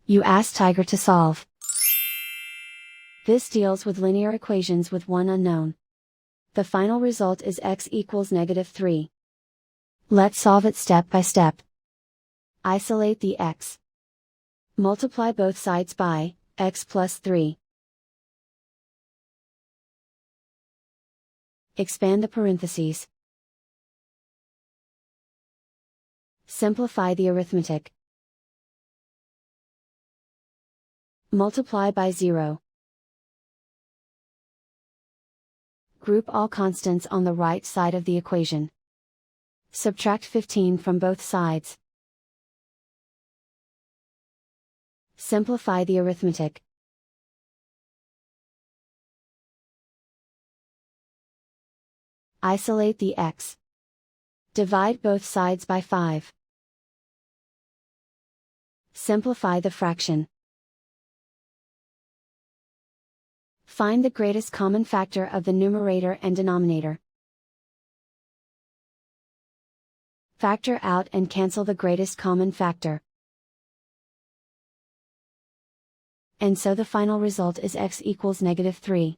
You ask Tiger to solve. This deals with linear equations with one unknown. The final result is x equals -3. Let's solve it step by step. Isolate the x. Multiply both sides by x plus 3. Expand the parentheses. Simplify the arithmetic. Multiply by 0. Group all constants on the right side of the equation. Subtract 15 from both sides. Simplify the arithmetic. Isolate the x. Divide both sides by 5. Simplify the fraction. Find the greatest common factor of the numerator and denominator. Factor out and cancel the greatest common factor. And so the final result is x equals -3.